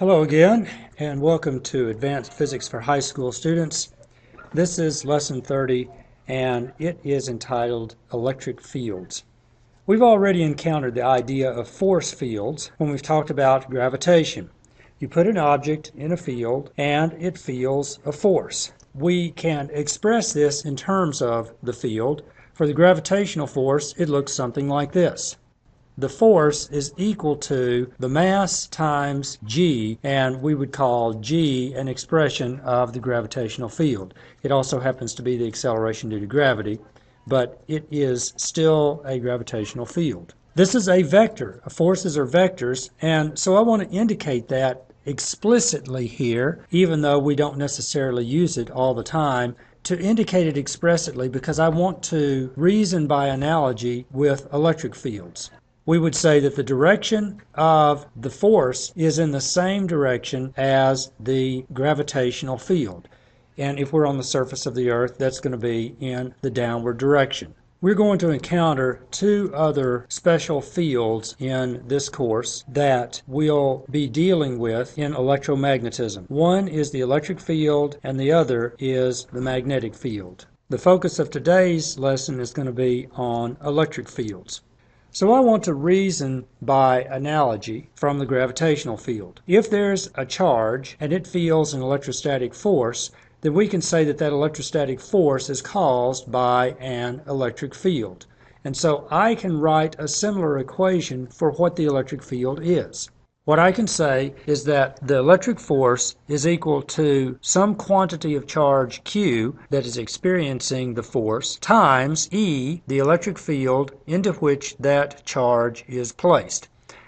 Hello again, and welcome to Advanced Physics for High School Students. This is Lesson 30, and it is entitled Electric Fields. We've already encountered the idea of force fields when we've talked about gravitation. You put an object in a field, and it feels a force. We can express this in terms of the field. For the gravitational force, it looks something like this. The force is equal to the mass times g, and we would call g an expression of the gravitational field. It also happens to be the acceleration due to gravity, but it is still a gravitational field. This is a vector. Forces are vectors, and so I want to indicate that explicitly here, even though we don't necessarily use it all the time, to indicate it expressly because I want to reason by analogy with electric fields. We would say that the direction of the force is in the same direction as the gravitational field. And if we're on the surface of the Earth, that's going to be in the downward direction. We're going to encounter two other special fields in this course that we'll be dealing with in electromagnetism. One is the electric field, and the other is the magnetic field. The focus of today's lesson is going to be on electric fields. So I want to reason by analogy from the gravitational field. If there's a charge and it feels an electrostatic force, then we can say that that electrostatic force is caused by an electric field. And so I can write a similar equation for what the electric field is. What I can say is that the electric force is equal to some quantity of charge Q that is experiencing the force times E, the electric field into which that charge is placed.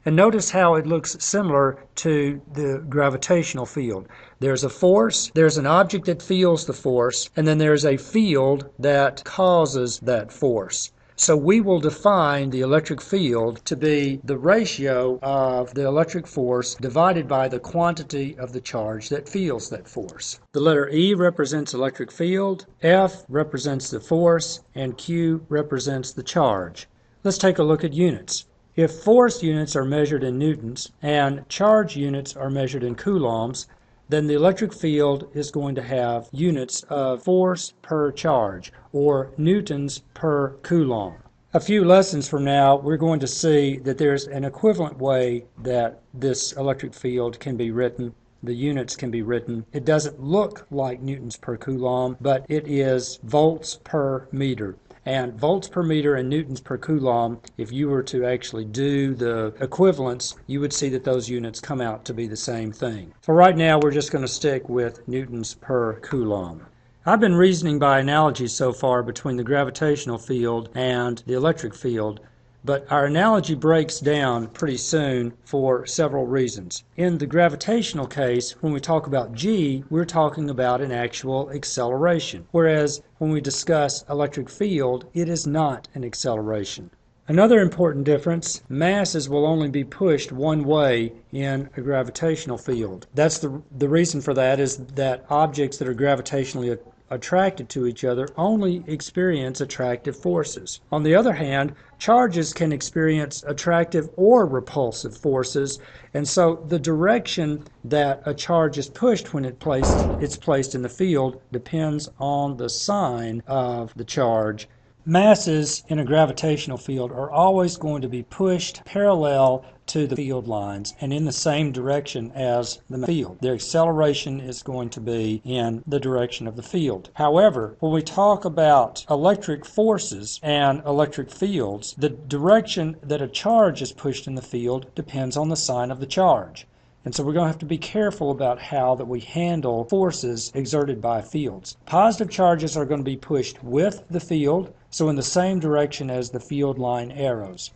And notice how it looks similar to the gravitational field. There's a force, there's an object that feels the force, and then there's a field that causes that force. So we will define the electric field to be the ratio of the electric force divided by the quantity of the charge that feels that force. The letter E represents electric field, F represents the force, and Q represents the charge. Let's take a look at units. If force units are measured in newtons and charge units are measured in coulombs, then the electric field is going to have units of force per charge, or newtons per coulomb. A few lessons from now, we're going to see that there's an equivalent way that this electric field can be written. The units can be written. It doesn't look like newtons per coulomb, but it is volts per meter. And volts per meter and newtons per coulomb, if you were to actually do the equivalence, you would see that those units come out to be the same thing. For right now, we're just going to stick with newtons per coulomb. I've been reasoning by analogy so far between the gravitational field and the electric field, but our analogy breaks down pretty soon for several reasons. In the gravitational case, when we talk about g, we're talking about an actual acceleration, whereas when we discuss electric field, it is not an acceleration. Another important difference, masses will only be pushed one way in a gravitational field. That's the reason for that is that objects that are gravitationally attracted to each other only experience attractive forces. On the other hand, charges can experience attractive or repulsive forces, and so the direction that a charge is pushed when it's placed in the field depends on the sign of the charge. Masses in a gravitational field are always going to be pushed parallel to the field lines and in the same direction as the field. Their acceleration is going to be in the direction of the field. However, when we talk about electric forces and electric fields, the direction that a charge is pushed in the field depends on the sign of the charge. And so we're going to have to be careful about how that we handle forces exerted by fields. Positive charges are going to be pushed with the field, so in the same direction as the field line arrows.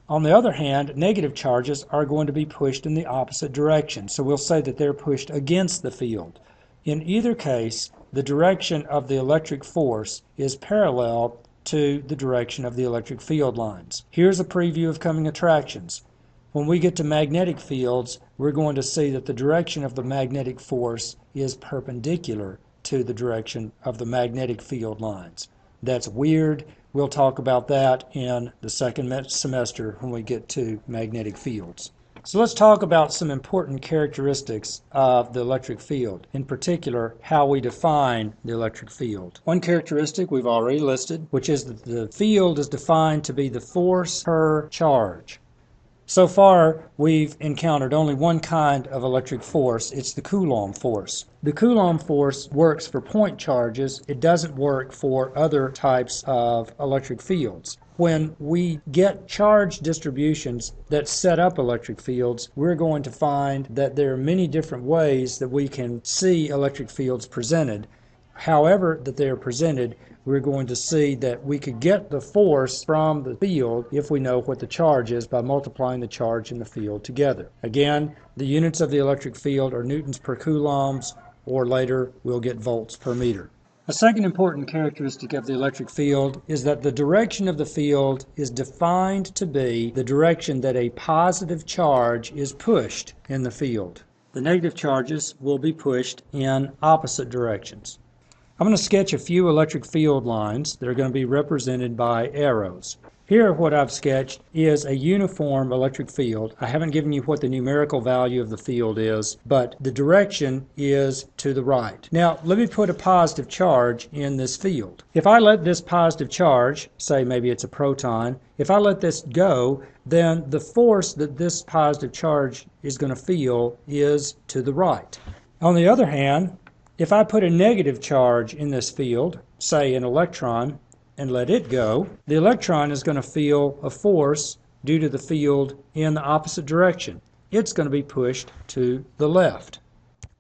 On the other hand, negative charges are going to be pushed in the opposite direction, so we'll say that they're pushed against the field. In either case, the direction of the electric force is parallel to the direction of the electric field lines. Here's a preview of coming attractions. When we get to magnetic fields, we're going to see that the direction of the magnetic force is perpendicular to the direction of the magnetic field lines. That's weird. We'll talk about that in the second semester when we get to magnetic fields. So let's talk about some important characteristics of the electric field, in particular how we define the electric field. One characteristic we've already listed, which is that the field is defined to be the force per charge. So far, we've encountered only one kind of electric force. It's the Coulomb force. The Coulomb force works for point charges. It doesn't work for other types of electric fields. When we get charge distributions that set up electric fields, we're going to find that there are many different ways that we can see electric fields presented. However that they are presented, we're going to see that we could get the force from the field if we know what the charge is by multiplying the charge and the field together. Again, the units of the electric field are newtons per coulombs, or later we'll get volts per meter. A second important characteristic of the electric field is that the direction of the field is defined to be the direction that a positive charge is pushed in the field. The negative charges will be pushed in opposite directions. I'm going to sketch a few electric field lines that are going to be represented by arrows. Here what I've sketched is a uniform electric field. I haven't given you what the numerical value of the field is, but the direction is to the right. Now let me put a positive charge in this field. If I let this positive charge, say maybe it's a proton, if I let this go, then the force that this positive charge is going to feel is to the right. On the other hand, if I put a negative charge in this field, say an electron, and let it go, the electron is going to feel a force due to the field in the opposite direction. It's going to be pushed to the left.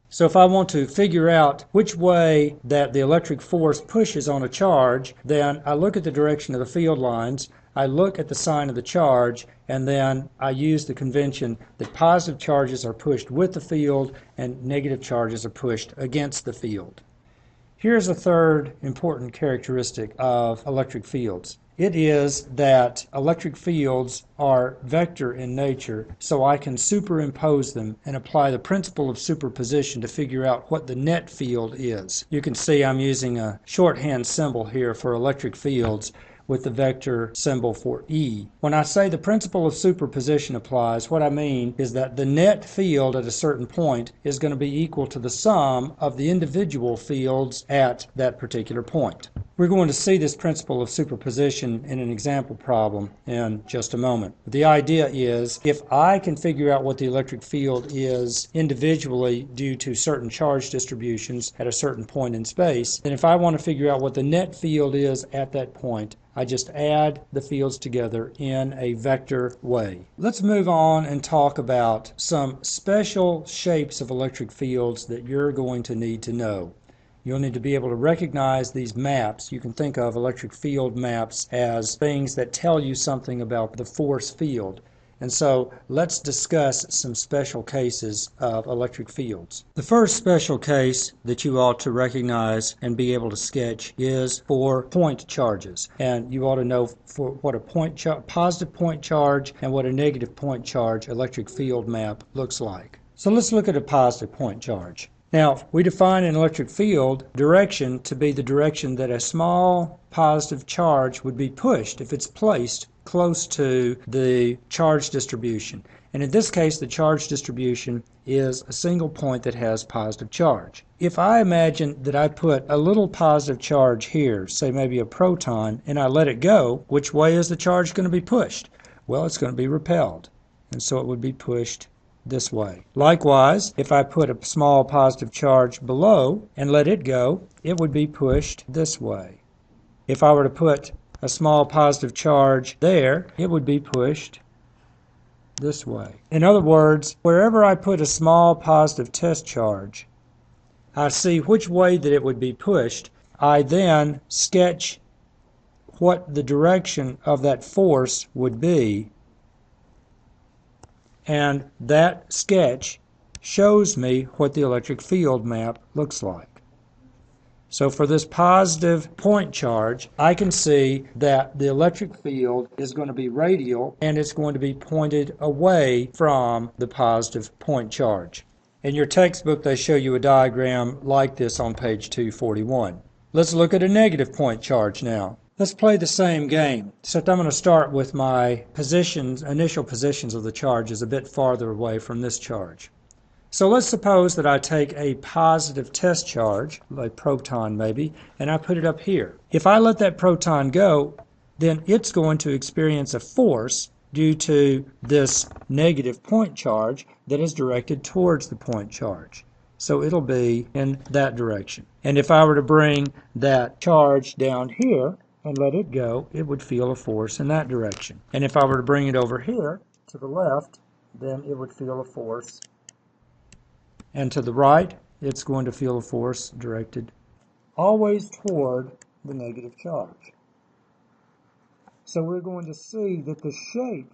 So if I want to figure out which way that the electric force pushes on a charge, then I look at the direction of the field lines, I look at the sign of the charge, and then I use the convention that positive charges are pushed with the field and negative charges are pushed against the field. Here's a third important characteristic of electric fields. It is that electric fields are vector in nature, so I can superimpose them and apply the principle of superposition to figure out what the net field is. You can see I'm using a shorthand symbol here for electric fields with the vector symbol for E. When I say the principle of superposition applies, what I mean is that the net field at a certain point is going to be equal to the sum of the individual fields at that particular point. We're going to see this principle of superposition in an example problem in just a moment. The idea is if I can figure out what the electric field is individually due to certain charge distributions at a certain point in space, then if I want to figure out what the net field is at that point, I just add the fields together in a vector way. Let's move on and talk about some special shapes of electric fields that you're going to need to know. You'll need to be able to recognize these maps. You can think of electric field maps as things that tell you something about the force field. And so let's discuss some special cases of electric fields. The first special case that you ought to recognize and be able to sketch is for point charges. And you ought to know for what a positive point charge and what a negative point charge electric field map looks like. So let's look at a positive point charge. Now, we define an electric field direction to be the direction that a small positive charge would be pushed if it's placed close to the charge distribution. And in this case, the charge distribution is a single point that has positive charge. If I imagine that I put a little positive charge here, say maybe a proton, and I let it go, which way is the charge going to be pushed? Well, it's going to be repelled. And so it would be pushed this way. Likewise, if I put a small positive charge below and let it go, it would be pushed this way. If I were to put a small positive charge there, it would be pushed this way. In other words, wherever I put a small positive test charge, I see which way that it would be pushed. I then sketch what the direction of that force would be, and that sketch shows me what the electric field map looks like. So for this positive point charge, I can see that the electric field is going to be radial and it's going to be pointed away from the positive point charge. In your textbook, they show you a diagram like this on page 241. Let's look at a negative point charge now. Let's play the same game, except I'm going to start with my positions, initial positions of the charges a bit farther away from this charge. So let's suppose that I take a positive test charge, a proton maybe, and I put it up here. If I let that proton go, then it's going to experience a force due to this negative point charge that is directed towards the point charge. So it'll be in that direction. And if I were to bring that charge down here and let it go, it would feel a force in that direction. And if I were to bring it over here to the left, then it would feel a force. And to the right, it's going to feel a force directed always toward the negative charge. So we're going to see that the shape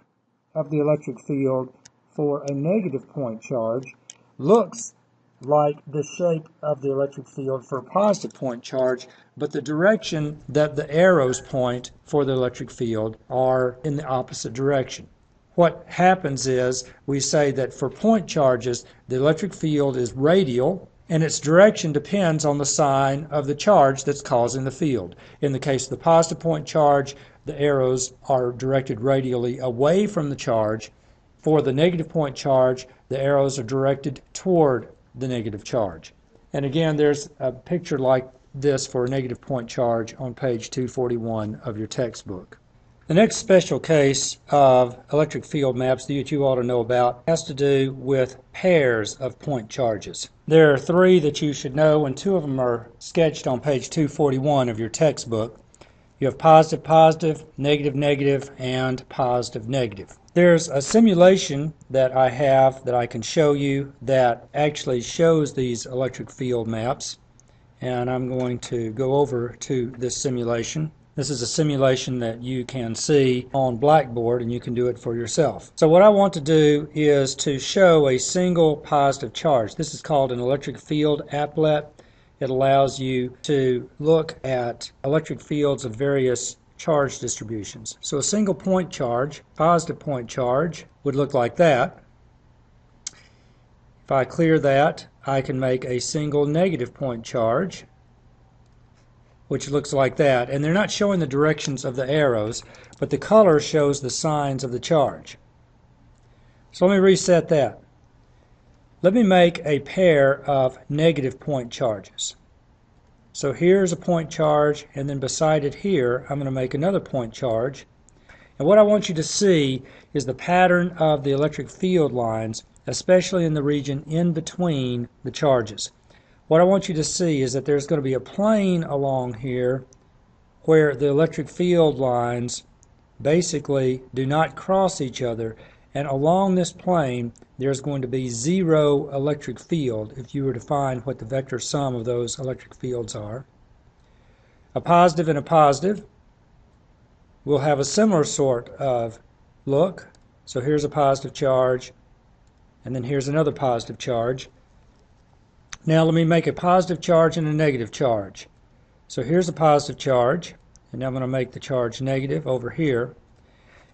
of the electric field for a negative point charge looks like the shape of the electric field for a positive point charge, but the direction that the arrows point for the electric field are in the opposite direction. What happens is we say that for point charges, the electric field is radial, and its direction depends on the sign of the charge that's causing the field. In the case of the positive point charge, the arrows are directed radially away from the charge. For the negative point charge, the arrows are directed toward the negative charge. And again, there's a picture like this for a negative point charge on page 241 of your textbook. The next special case of electric field maps that you ought to know about has to do with pairs of point charges. There are three that you should know, and two of them are sketched on page 241 of your textbook. You have positive, positive, negative, negative, and positive, negative. There's a simulation that I have that I can show you that actually shows these electric field maps, and I'm going to go over to this simulation. This is a simulation that you can see on Blackboard, and you can do it for yourself. So what I want to do is to show a single positive charge. This is called an electric field applet. It allows you to look at electric fields of various charge distributions. So a single point charge, positive point charge, would look like that. If I clear that, I can make a single negative point charge, which looks like that. And they're not showing the directions of the arrows, but the color shows the signs of the charge. So let me reset that. Let me make a pair of negative point charges. So here's a point charge, and then beside it here, I'm going to make another point charge. And what I want you to see is the pattern of the electric field lines, especially in the region in between the charges. What I want you to see is that there's going to be a plane along here where the electric field lines basically do not cross each other, and along this plane there's going to be zero electric field if you were to find what the vector sum of those electric fields are. A positive and a positive will have a similar sort of look. So here's a positive charge, and then here's another positive charge. Now let me make a positive charge and a negative charge. So here's a positive charge, and now I'm going to make the charge negative over here.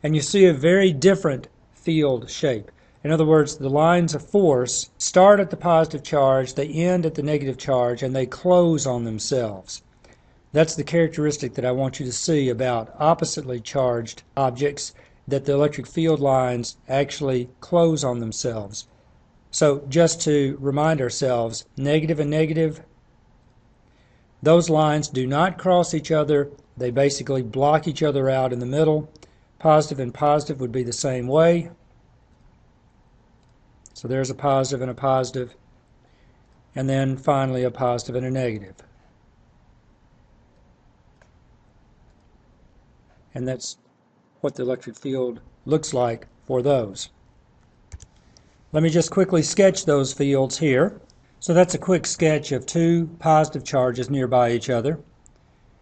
And you see a very different field shape. In other words, the lines of force start at the positive charge, they end at the negative charge, and they close on themselves. That's the characteristic that I want you to see about oppositely charged objects, that the electric field lines actually close on themselves. So just to remind ourselves, negative and negative, those lines do not cross each other. They basically block each other out in the middle. Positive and positive would be the same way. So there's a positive and a positive, and then finally a positive and a negative. And that's what the electric field looks like for those. Let me just quickly sketch those fields here. So that's a quick sketch of two positive charges nearby each other.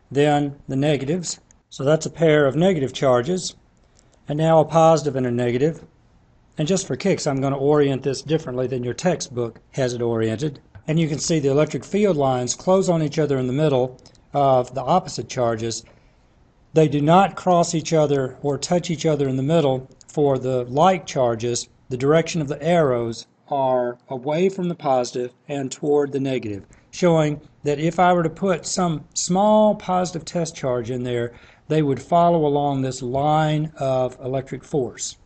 Then the negatives. So that's a pair of negative charges. And now a positive and a negative. And just for kicks, I'm going to orient this differently than your textbook has it oriented. And you can see the electric field lines close on each other in the middle of the opposite charges. They do not cross each other or touch each other in the middle for the like charges. The direction of the arrows are away from the positive and toward the negative, showing that if I were to put some small positive test charge in there, they would follow along this line of electric force.